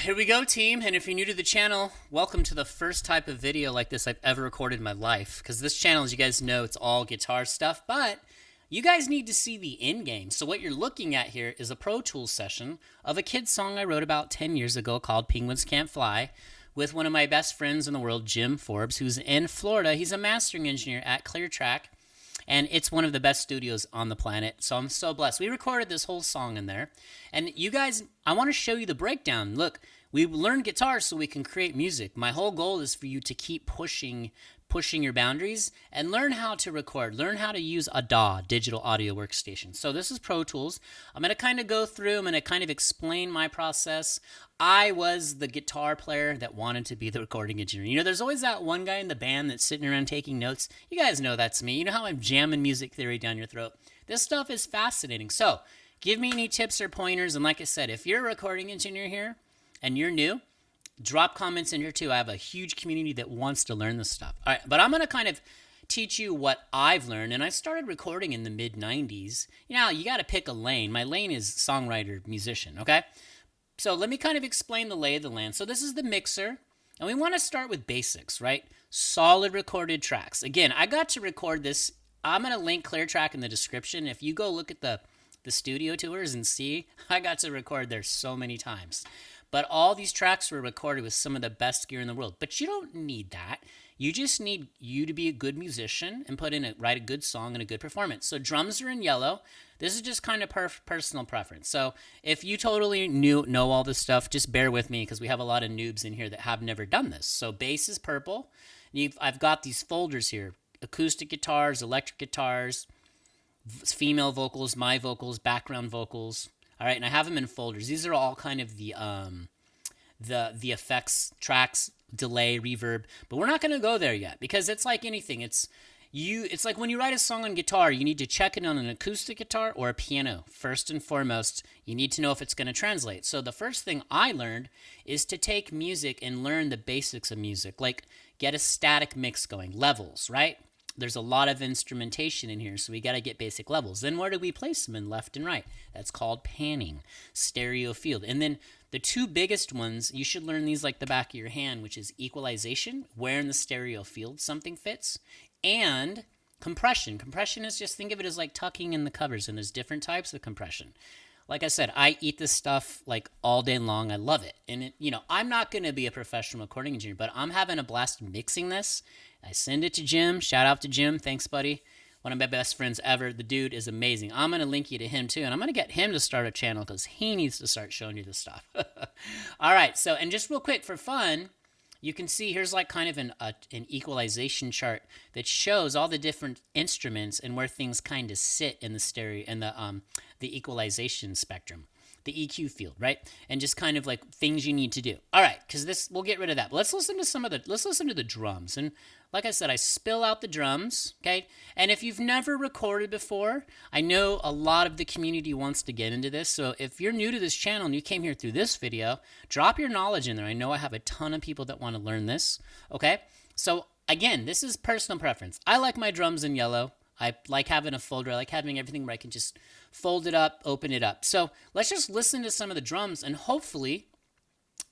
Here we go, team. And if you're new to the channel, welcome to the first type of video like this I've ever recorded in my life. Because this channel, as you guys know, it's all guitar stuff, but you guys need to see the end game. So what you're looking at here is a Pro Tools session of a kid's song I wrote about 10 years ago called Penguins Can't Fly with one of my best friends in the world, Jim Forbes, who's in Florida. He's a mastering engineer at ClearTrack, and it's one of the best studios on the planet. So I'm so blessed. We recorded this whole song in there. And you guys, I want to show you the breakdown. Look, we learned guitar so we can create music. My whole goal is for you to keep pushing your boundaries and learn how to record, learn how to use a DAW, digital audio workstation. So this is Pro Tools. I'm going to kind of go through, I'm going to kind of explain my process. I was the guitar player that wanted to be the recording engineer. You know, there's always that one guy in the band that's sitting around taking notes. You guys know that's me. You know how I'm jamming music theory down your throat. This stuff is fascinating. So give me any tips or pointers. And like I said, if you're a recording engineer here and you're new, drop comments in here too. I have a huge community that wants to learn this stuff. All right, but I'm going to kind of teach you what I've learned. And I started recording in the mid-90s. You know, you got to pick a lane. My lane is songwriter, musician, okay? So let me kind of explain the lay of the land. So this is the mixer, and we want to start with basics, right? Solid recorded tracks. Again, I got to record this. I'm going to link ClearTrack in the description. If you go look at the studio tours and see, I got to record there so many times. But all these tracks were recorded with some of the best gear in the world. But you don't need that. You just need you to be a good musician and write a good song and a good performance. So drums are in yellow. This is just kind of personal preference. So if you totally know all this stuff, just bear with me because we have a lot of noobs in here that have never done this. So bass is purple. I've got these folders here: acoustic guitars, electric guitars, female vocals, my vocals, background vocals. All right, and I have them in folders. These are all kind of the effects, tracks, delay, reverb. But we're not going to go there yet because it's like anything. It's like when you write a song on guitar, you need to check it on an acoustic guitar or a piano. First and foremost, you need to know if it's going to translate. So the first thing I learned is to take music and learn the basics of music, like get a static mix going, levels, right? There's a lot of instrumentation in here, so we got to get basic levels. Then where do we place them in left and right? That's called panning, stereo field. And then the two biggest ones, you should learn these like the back of your hand, which is equalization, where in the stereo field something fits, and compression. Compression is just, think of it as like tucking in the covers, and there's different types of compression. Like I said, I eat this stuff like all day long. I love it. And I'm not going to be a professional recording engineer, but I'm having a blast mixing this. I send it to Jim. Shout out to Jim. Thanks, buddy. One of my best friends ever. The dude is amazing. I'm going to link you to him too. And I'm going to get him to start a channel because he needs to start showing you this stuff. All right. So, and just real quick for fun, you can see here's like kind of an equalization chart that shows all the different instruments and where things kind of sit in the stereo and the equalization spectrum, the EQ field, right? And just kind of like things you need to do. All right, because we'll get rid of that. But let's listen to the drums. And like I said, I spill out the drums, okay? And if you've never recorded before, I know a lot of the community wants to get into this. So if you're new to this channel and you came here through this video, drop your knowledge in there. I know I have a ton of people that want to learn this, okay? So again, this is personal preference. I like my drums in yellow. I like having a folder. I like having everything where I can just fold it up, open it up. So let's just listen to some of the drums, and hopefully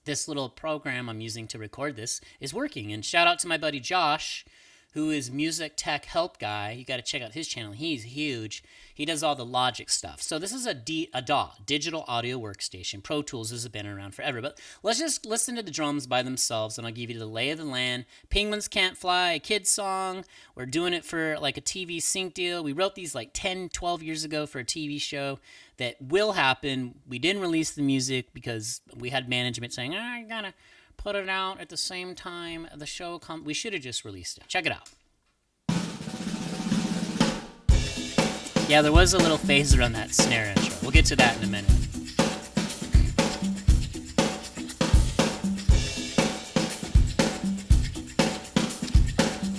this little program I'm using to record this is working. And shout out to my buddy Josh, who is Music Tech Help Guy. You got to check out his channel. He's huge. He does all the Logic stuff. So this is a DAW, digital audio workstation. Pro Tools has been around forever. But let's just listen to the drums by themselves, and I'll give you the lay of the land. Penguins Can't Fly, a kid's song. We're doing it for like a TV sync deal. We wrote these like 10, 12 years ago for a TV show that will happen. We didn't release the music because we had management saying, I gotta put it out at the same time the show comes. We should have just released it. Check it out. Yeah, there was a little phaser on that snare intro. We'll get to that in a minute.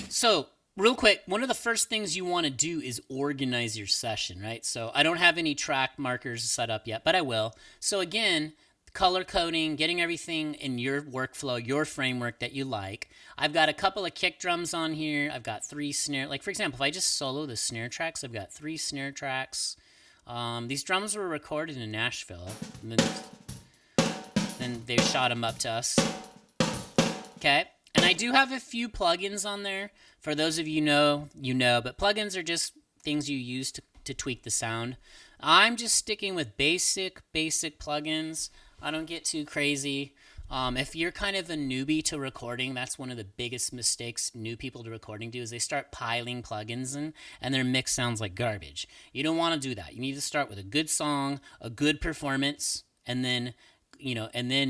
So, real quick, one of the first things you want to do is organize your session, right? So I don't have any track markers set up yet, but I will. So again, color coding, getting everything in your workflow, your framework that you like. I've got a couple of kick drums on here. I've got 3 snare. Like, for example, if I just solo the snare tracks, I've got 3 snare tracks. These drums were recorded in Nashville. And then Then they've shot them up to us. Okay. And I do have a few plugins on there. For those of you know, but plugins are just things you use to tweak the sound. I'm just sticking with basic plugins. I don't get too crazy. If you're kind of a newbie to recording, that's one of the biggest mistakes new people to recording do is they start piling plugins in and their mix sounds like garbage. You don't want to do that. You need to start with a good song, a good performance, and then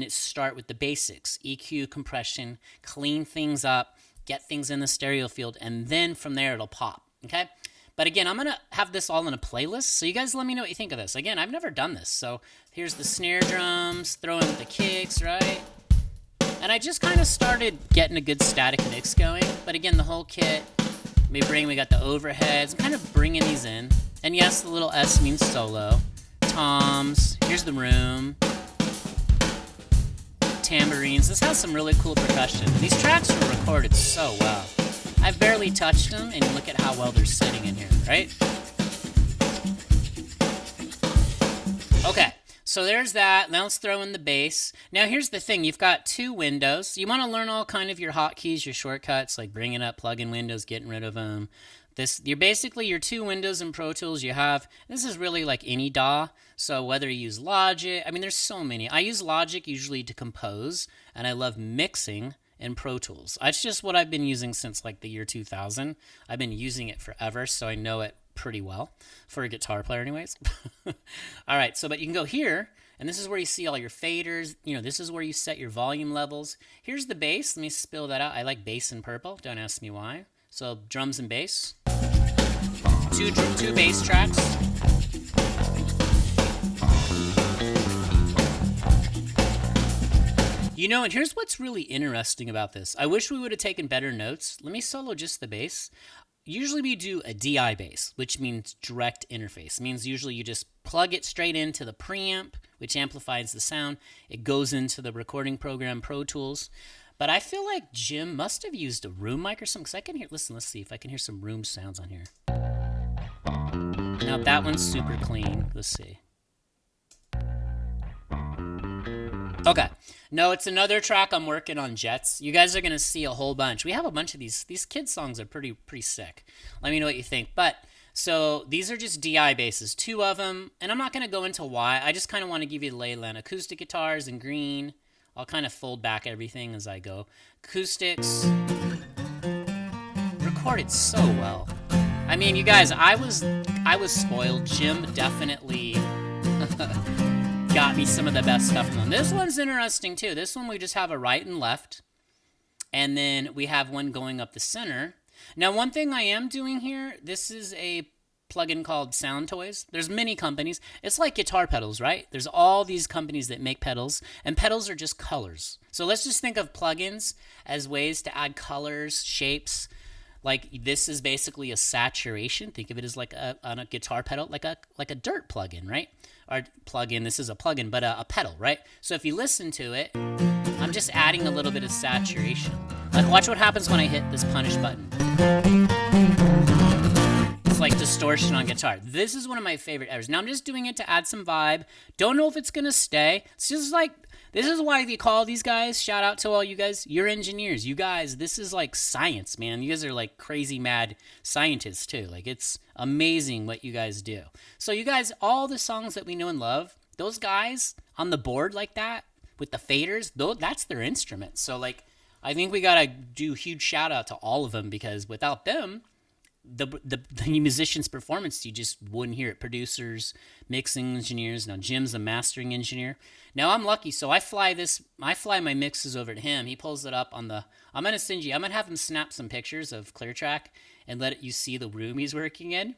start with the basics, EQ, compression, clean things up, get things in the stereo field, and then from there it'll pop, okay? But again, I'm going to have this all in a playlist, so you guys let me know what you think of this. Again, I've never done this, so here's the snare drums, throw in the kicks, right? And I just kind of started getting a good static mix going, but again, the whole kit, we got the overheads, I'm kind of bringing these in. And yes, the little S means solo. Toms, here's the room. Tambourines. This has some really cool percussion. These tracks were recorded so well. I've barely touched them, and look at how well they're sitting in here, right? Okay, so there's that. Now let's throw in the bass. Now here's the thing. You've got two windows. You want to learn all kind of your hotkeys, your shortcuts, like bringing up plug-in windows, getting rid of them. You're basically your two windows in Pro Tools you have. This is really like any DAW. So whether you use Logic, I mean, there's so many. I use Logic usually to compose, and I love mixing in Pro Tools. That's just what I've been using since like the year 2000. I've been using it forever, so I know it pretty well for a guitar player anyways. All right, but you can go here, and this is where you see all your faders. This is where you set your volume levels. Here's the bass. Let me spill that out. I like bass in purple. Don't ask me why. So drums and bass. Two bass tracks. And here's what's really interesting about this. I wish we would have taken better notes. Let me solo just the bass. Usually we do a DI bass, which means direct interface. It means usually you just plug it straight into the preamp, which amplifies the sound. It goes into the recording program, Pro Tools. But I feel like Jim must have used a room mic or something, because I can hear, listen, let's see if I can hear some room sounds on here. Now that one's super clean. Let's see. Okay. No, it's another track I'm working on, Jets. You guys are going to see a whole bunch. We have a bunch of these. These kids' songs are pretty sick. Let me know what you think. But, so these are just DI basses, two of them. And I'm not going to go into why. I just kind of want to give you the lay of the land. Acoustic guitars in green. I'll kind of fold back everything as I go. Acoustics. Recorded so well. I mean, you guys, I was spoiled. Jim definitely got me some of the best stuff from them. This one's interesting too. This one we just have a right and left, and then we have one going up the center. Now, one thing I am doing here, this is a plugin called Sound Toys. There's many companies. It's like guitar pedals, right? There's all these companies that make pedals, and pedals are just colors. So let's just think of plugins as ways to add colors, shapes. Like this is basically a saturation. Think of it as like on a guitar pedal, like a dirt plugin, right? Or plugin. This is a plugin, but a pedal, right? So if you listen to it, I'm just adding a little bit of saturation. Like watch what happens when I hit this punish button. It's like distortion on guitar. This is one of my favorite ever. Now I'm just doing it to add some vibe. Don't know if it's gonna stay. It's just like. This is why we call these guys, shout out to all you guys, you're engineers. You guys, this is like science, man. You guys are like crazy mad scientists too. Like it's amazing what you guys do. So you guys, all the songs that we know and love, those guys on the board like that with the faders, that's their instrument. So like, I think we gotta do a huge shout out to all of them because without them, the musician's performance, you just wouldn't hear it. Producers, mixing engineers. Now Jim's a mastering engineer. Now I'm lucky, so I fly my mixes over to him. He pulls it up on the. I'm gonna have him snap some pictures of ClearTrack and let you see the room he's working in.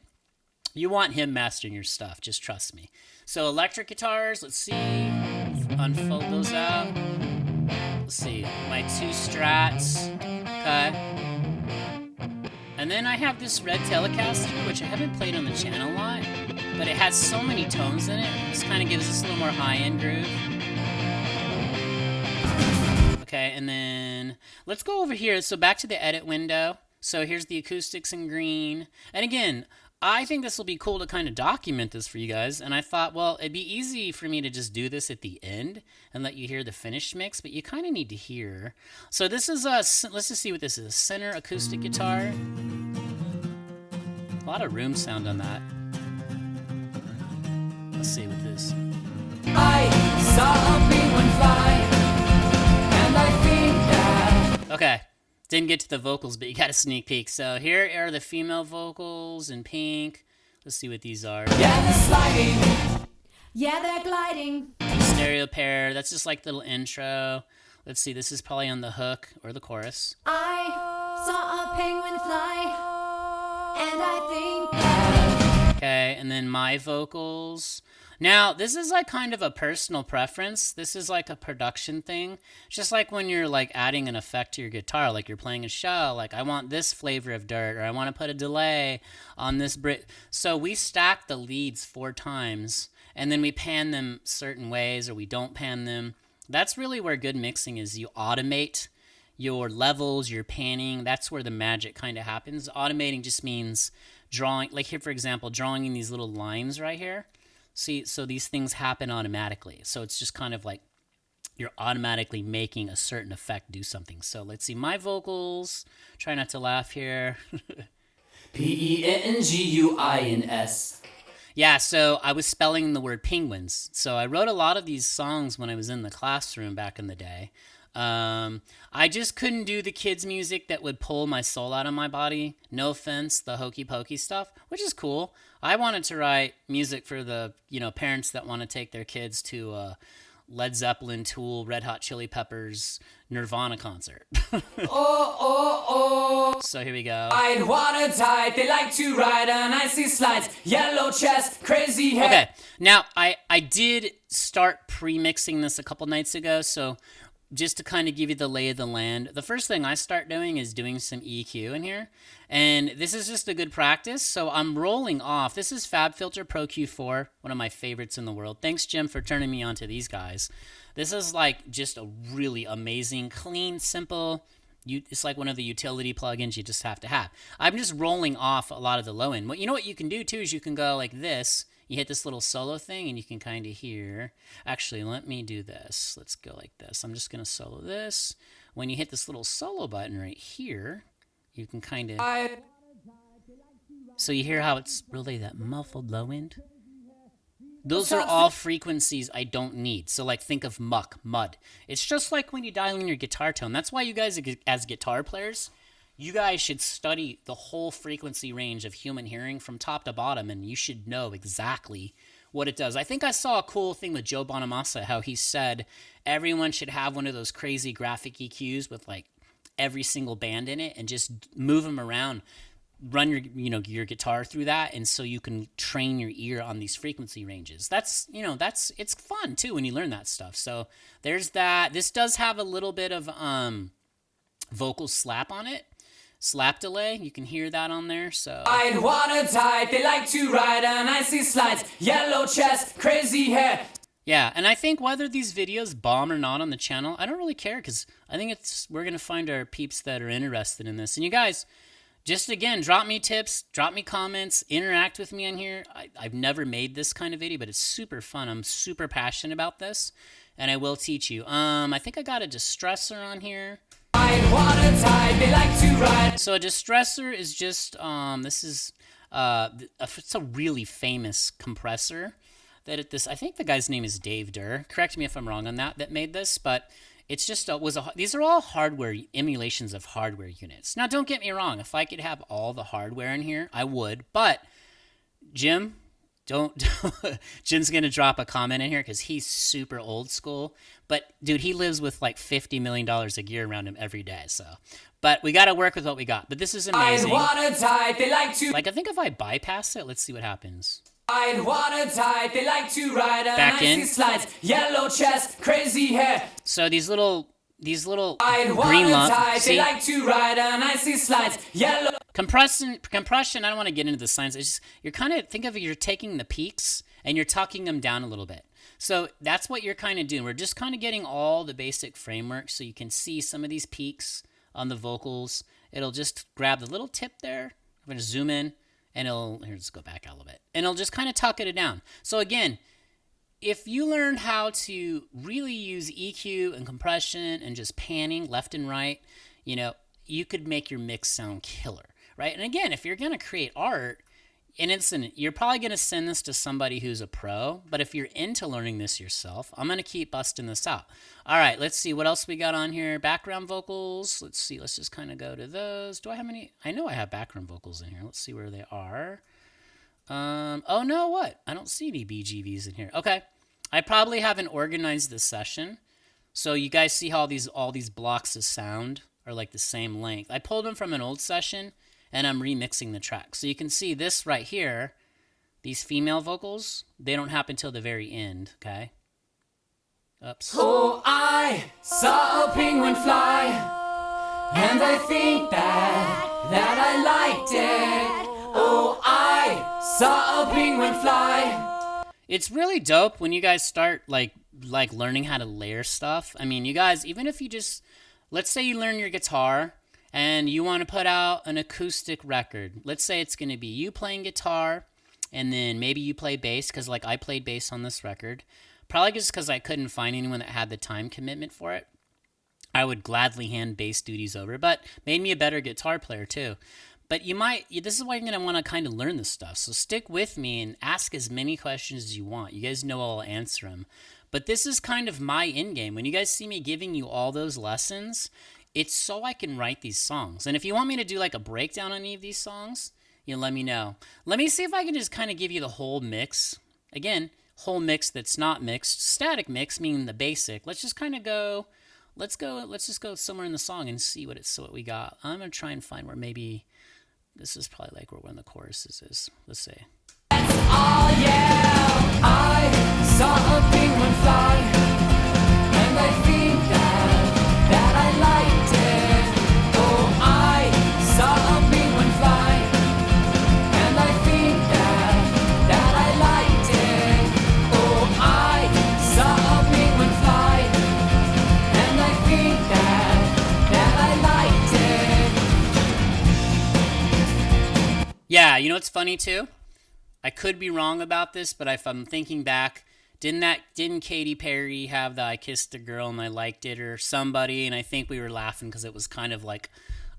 You want him mastering your stuff, just trust me. So electric guitars. Let's see. Unfold those out. Let's see. My two Strats. Okay. And then I have this red Telecaster, which I haven't played on the channel a lot, but it has so many tones in it. This kind of gives us a little more high-end groove. Okay, and then let's go over here. So back to the edit window. So here's the acoustics in green. And again, I think this will be cool to kind of document this for you guys. And I thought, well, it'd be easy for me to just do this at the end and let you hear the finished mix, but you kind of need to hear. So this is let's just see what this is. A center acoustic guitar. A lot of room sound on that. Let's see what this. I saw a penguin fly, and I think that. Okay. Didn't get to the vocals, but you got a sneak peek. So here are the female vocals in pink. Let's see what these are. Yeah, they're sliding. Yeah, they're gliding. Stereo pair. That's just like the little intro. Let's see. This is probably on the hook or the chorus. I saw a penguin fly, and I think that. Okay, and then my vocals. Now, this is like kind of a personal preference. This is like a production thing. It's just like when you're like adding an effect to your guitar, like you're playing a show, like I want this flavor of dirt, or I want to put a delay on this So we stack the leads 4 times, and then we pan them certain ways, or we don't pan them. That's really where good mixing is. You automate your levels, your panning. That's where the magic kind of happens. Automating just means drawing, like here, for example, drawing in these little lines right here. See, so these things happen automatically. So it's just kind of like you're automatically making a certain effect do something. So let's see my vocals. Try not to laugh here. Penguins. Yeah, so I was spelling the word penguins. So I wrote a lot of these songs when I was in the classroom back in the day. I just couldn't do the kids' music that would pull my soul out of my body. No offense, the hokey pokey stuff, which is cool. I wanted to write music for the, parents that want to take their kids to Led Zeppelin, Tool, Red Hot Chili Peppers, Nirvana concert. So here we go. I'd water tight, they like to ride on icy slides, yellow chest, crazy hair. Okay, now I did start pre-mixing this a couple nights ago, so just to kind of give you the lay of the land, the first thing I start doing is doing some EQ in here. And this is just a good practice. So I'm rolling off. This is FabFilter Pro Q4, one of my favorites in the world. Thanks, Jim, for turning me on to these guys. This is like just a really amazing, clean, simple. It's like one of the utility plugins you just have to have. I'm just rolling off a lot of the low end. What you can do too is you can go like this. You hit this little solo thing and you can kind of hear. Actually, let me do this. Let's go like this. I'm just going to solo this. When you hit this little solo button right here, you can kind of... So you hear how it's really that muffled low end? Those are all frequencies I don't need. So like think of mud. It's just like when you dial in your guitar tone. That's why you guys as guitar players, you guys should study the whole frequency range of human hearing from top to bottom, and you should know exactly what it does. I think I saw a cool thing with Joe Bonamassa, how he said everyone should have one of those crazy graphic EQs with like every single band in it and just move them around, run your guitar through that, and so you can train your ear on these frequency ranges. It's fun too when you learn that stuff. So there's that. This does have a little bit of vocal slap on it. Slap delay, you can hear that on there. So I'd water tight, they like to ride on icy slides, yellow chest, crazy hair. Yeah, and I think whether these videos bomb or not on the channel, I don't really care, because I think we're gonna find our peeps that are interested in this. And you guys, just again, drop me tips, drop me comments, interact with me on here. I've never made this kind of video, but it's super fun. I'm super passionate about this, and I will teach you. I think I got a distressor on here. They like to ride. So a distressor is just it's a really famous compressor I think the guy's name is Dave Durr. Correct me if I'm wrong on that made this, but it's just these are all hardware emulations of hardware units. Now don't get me wrong, if I could have all the hardware in here, I would, but Jim, Jim's gonna drop a comment in here because he's super old school. But dude, he lives with like $50 million of gear around him every day. So, but we got to work with what we got. But this is amazing. They like to. Like I think if I bypass it, let's see what happens. I'd water tight, they like to ride on Back in. icy slides, yellow chest, crazy hair. So these little I'd green lumps. Tight, they like to ride on icy slides, yellow. Compression, I don't want to get into the science. It's just, you're taking the peaks and you're tucking them down a little bit. So that's what you're kind of doing. We're just kind of getting all the basic framework so you can see some of these peaks on the vocals. It'll just grab the little tip there. I'm going to zoom in. and let's go back out a little bit, and it'll just kind of tuck it down. So again, if you learn how to really use EQ and compression and just panning left and right, you could make your mix sound killer, right? And again, if you're going to create art, and you're probably going to send this to somebody who's a pro, but if you're into learning this yourself, I'm going to keep busting this out. All right, let's see what else we got on here. Background vocals. Let's see. Let's just kind of go to those. Do I have any? I know I have background vocals in here. Let's see where they are. Oh, no, what? I don't see any BGVs in here. Okay. I probably haven't organized this session. So you guys see how all these blocks of sound are like the same length. I pulled them from an old session, and I'm remixing the track. So you can see this right here, these female vocals, they don't happen till the very end, okay? Oops. Oh, I saw a penguin fly, and I think that I liked it. Oh, I saw a penguin fly. It's really dope when you guys start like learning how to layer stuff. I mean, you guys, even if you just, let's say you learn your guitar and you want to put out an acoustic record. Let's say it's going to be you playing guitar and then maybe you play bass, because like I played bass on this record. Probably just because I couldn't find anyone that had the time commitment for it. I would gladly hand bass duties over, but made me a better guitar player too. But this is why you're going to want to kind of learn this stuff. So stick with me and ask as many questions as you want. You guys know I'll answer them. But this is kind of my end game. When you guys see me giving you all those lessons, it's so I can write these songs. And if you want me to do like a breakdown on any of these songs, let me know. Let me see if I can just kind of give you the whole mix. Again, whole mix that's not mixed. Static mix, meaning the basic. Let's just kind of go, let's just go somewhere in the song and see what we got. I'm going to try and find where maybe, this is probably like where one of the choruses is. Let's see. Oh yeah, I saw a penguin fly, and I think that I liked it. Oh, I saw a penguin fly, and I think that I liked it. Oh, I saw a penguin fly, and I think that I liked it. Yeah, you know what's funny too? I could be wrong about this, but if I'm thinking back, didn't Katy Perry have the I Kissed a Girl and I Liked It, or somebody, and I think we were laughing because it was kind of like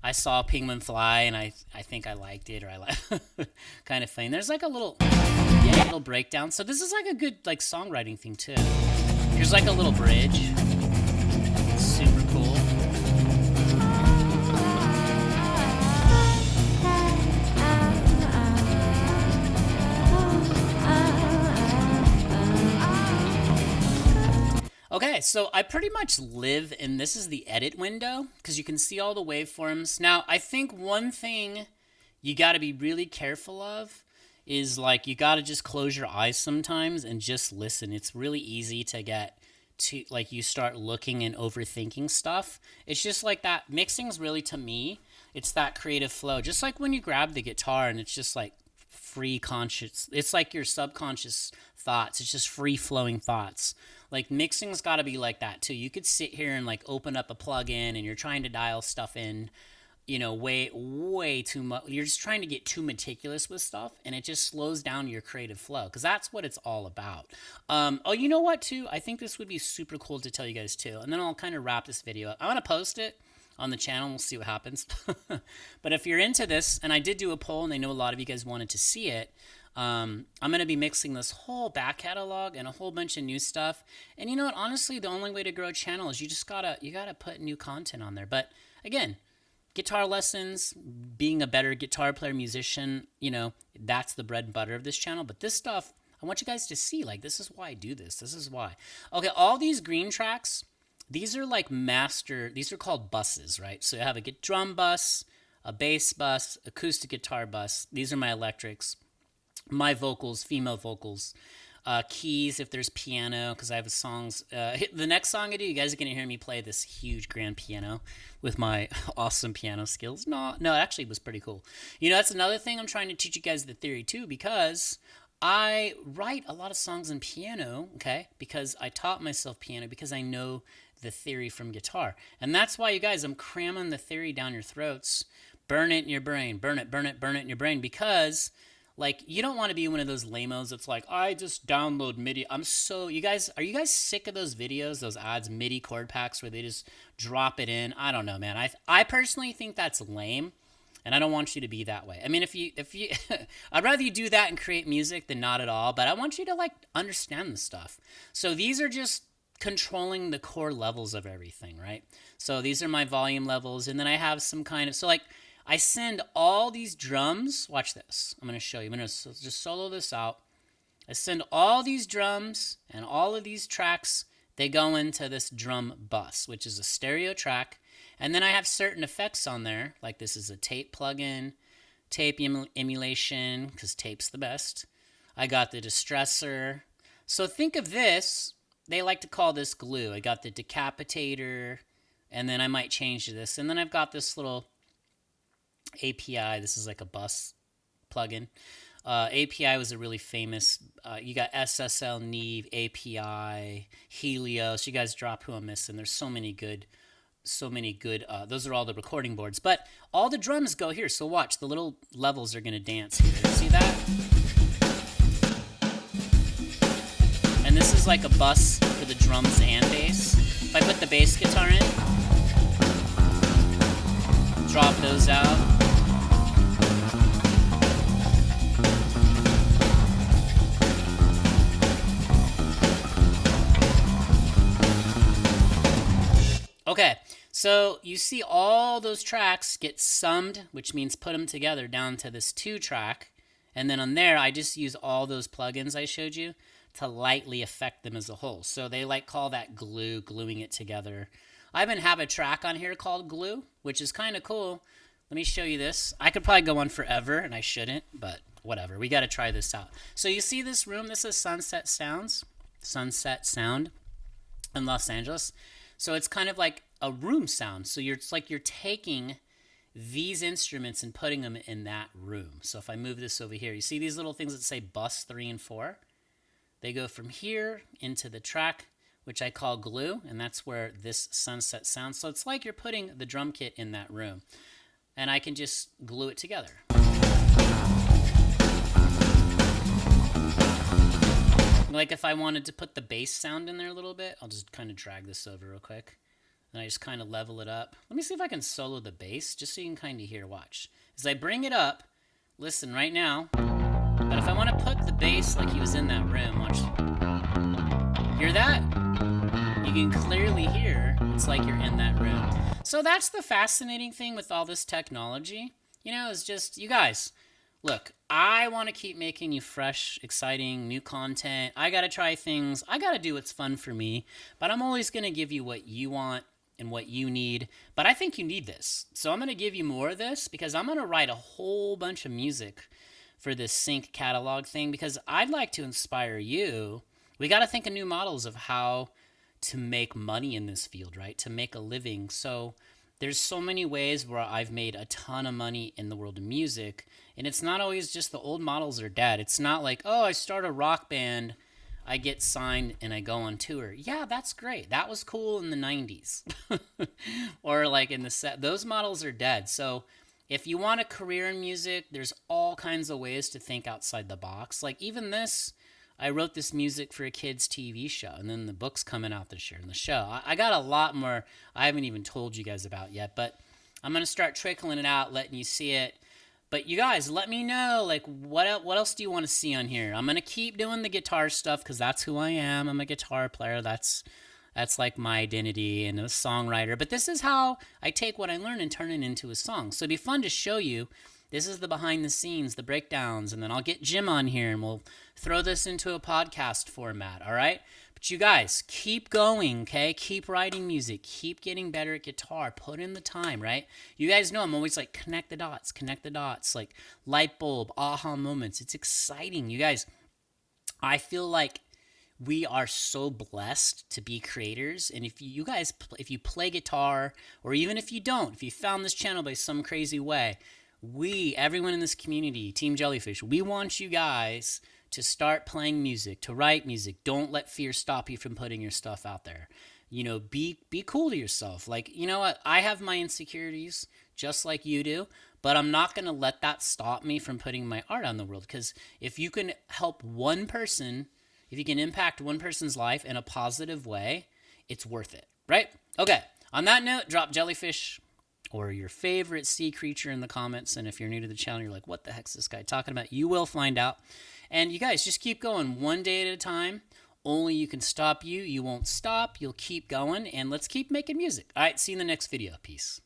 I saw a penguin fly and I think I liked it, or I like kind of thing. There's like a little breakdown. So this is like a good like songwriting thing too. Here's like a little bridge. Super cool. Okay, so I pretty much live in, this is the edit window, because you can see all the waveforms. Now, I think one thing you got to be really careful of is like you got to just close your eyes sometimes and just listen. It's really easy to get to, like, you start looking and overthinking stuff. It's just like that. Mixing's really, to me, it's that creative flow. Just like when you grab the guitar and it's just like free conscious, it's like your subconscious thoughts. It's just free flowing thoughts. Like mixing's got to be like that too. You could sit here and like open up a plugin and you're trying to dial stuff in, way too much. You're just trying to get too meticulous with stuff, and it just slows down your creative flow, because that's what it's all about. Oh, you know what too? I think this would be super cool to tell you guys too, and then I'll kind of wrap this video up. I'm gonna post it on the channel. We'll see what happens. But if you're into this, and I did do a poll, and I know a lot of you guys wanted to see it. I'm going to be mixing this whole back catalog and a whole bunch of new stuff. And you know what? Honestly, the only way to grow a channel is you gotta put new content on there. But again, guitar lessons, being a better guitar player, musician, that's the bread and butter of this channel. But this stuff, I want you guys to see, like, this is why I do this. This is why. Okay, all these green tracks, these are like these are called buses, right? So you have a drum bus, a bass bus, acoustic guitar bus. These are my electrics. My vocals, female vocals, keys if there's piano, because I have songs. The next song I do, you guys are going to hear me play this huge grand piano with my awesome piano skills. No, it actually was pretty cool. That's another thing I'm trying to teach you guys the theory too, because I write a lot of songs in piano, okay, because I taught myself piano, because I know the theory from guitar. And that's why, you guys, I'm cramming the theory down your throats, burn it in your brain, burn it, burn it, burn it in your brain, because like you don't want to be one of those lamos that's like, I just download MIDI. You guys, are you guys sick of those videos, those ads, MIDI chord packs where they just drop it in? I don't know, man. I personally think that's lame, and I don't want you to be that way. I mean, if you I'd rather you do that and create music than not at all, but I want you to like understand the stuff. So these are just controlling the core levels of everything, right? So these are my volume levels, and then I have some kind of, so like I send all these drums, watch this, I'm going to show you, I'm going to just solo this out. I send all these drums and all of these tracks, they go into this drum bus, which is a stereo track, and then I have certain effects on there, like this is a tape plugin, tape emulation, because tape's the best. I got the distressor. So think of this, they like to call this glue. I got the decapitator, and then I might change to this. And then I've got this little API. This is like a bus plugin. API was a really famous, you got SSL, Neve, API, Helios. You guys drop who I'm missing. There's so many good, those are all the recording boards. But all the drums go here. So watch, the little levels are going to dance here. See that? And this is like a bus for the drums and bass. If I put the bass guitar in, drop those out. Okay, so you see all those tracks get summed, which means put them together down to this 2-track. And then on there, I just use all those plugins I showed you to lightly affect them as a whole. So they like call that glue, gluing it together. I even have a track on here called Glue, which is kind of cool. Let me show you this. I could probably go on forever, and I shouldn't, but whatever. We got to try this out. So you see this room? This is Sunset Sound in Los Angeles. So it's kind of like a room sound. So it's like you're taking these instruments and putting them in that room. So if I move this over here, you see these little things that say bus 3 and 4? They go from here into the track, which I call Glue, and that's where this Sunset Sound. So it's like you're putting the drum kit in that room, and I can just glue it together. Like if I wanted to put the bass sound in there a little bit, I'll just kind of drag this over real quick, and I just kind of level it up. Let me see if I can solo the bass, just so you can kind of hear. Watch. As I bring it up, listen right now. But if I want to put the bass like he was in that room, watch. Hear that? You can clearly hear it's like you're in that room. So that's the fascinating thing with all this technology. You know, it's just, you guys, look, I want to keep making you fresh, exciting, new content. I got to try things. I got to do what's fun for me. But I'm always going to give you what you want and what you need. But I think you need this. So I'm going to give you more of this because I'm going to write a whole bunch of music for this sync catalog thing because I'd like to inspire you. We got to think of new models of how to make money in this field, right? To make a living. So there's so many ways where I've made a ton of money in the world of music, and it's not always just the old models are dead. It's not like, oh, I start a rock band, I get signed, and I go on tour. Yeah, that's great. That was cool in the 90s. Or like in the set. Those models are dead. So if you want a career in music, there's all kinds of ways to think outside the box. Like even this, I wrote this music for a kid's TV show, and then the book's coming out this year in the show. I got a lot more I haven't even told you guys about yet, but I'm going to start trickling it out, letting you see it. But you guys, let me know, like, what else do you want to see on here? I'm going to keep doing the guitar stuff because that's who I am. I'm a guitar player. That's like my identity and a songwriter. But this is how I take what I learn and turn it into a song. So it'd be fun to show you. This is the behind the scenes, the breakdowns, and then I'll get Jim on here and we'll throw this into a podcast format, all right? But you guys, keep going, okay? Keep writing music. Keep getting better at guitar. Put in the time, right? You guys know I'm always like, connect the dots, like light bulb, aha moments. It's exciting. You guys, I feel like we are so blessed to be creators. And if you guys, if you play guitar, or even if you don't, if you found this channel by some crazy way, everyone in this community, Team Jellyfish, we want you guys to start playing music, to write music. Don't let fear stop you from putting your stuff out there. be cool to yourself. Like, you know what? I have my insecurities just like you do, but I'm not going to let that stop me from putting my art on the world. Because if you can help one person, if you can impact one person's life in a positive way, it's worth it, right? Okay. On that note, drop jellyfish or your favorite sea creature in the comments. And if you're new to the channel, you're like, what the heck's this guy talking about? You will find out. And you guys just keep going one day at a time. Only you can stop you. You won't stop. You'll keep going. And let's keep making music. All right. See you in the next video. Peace.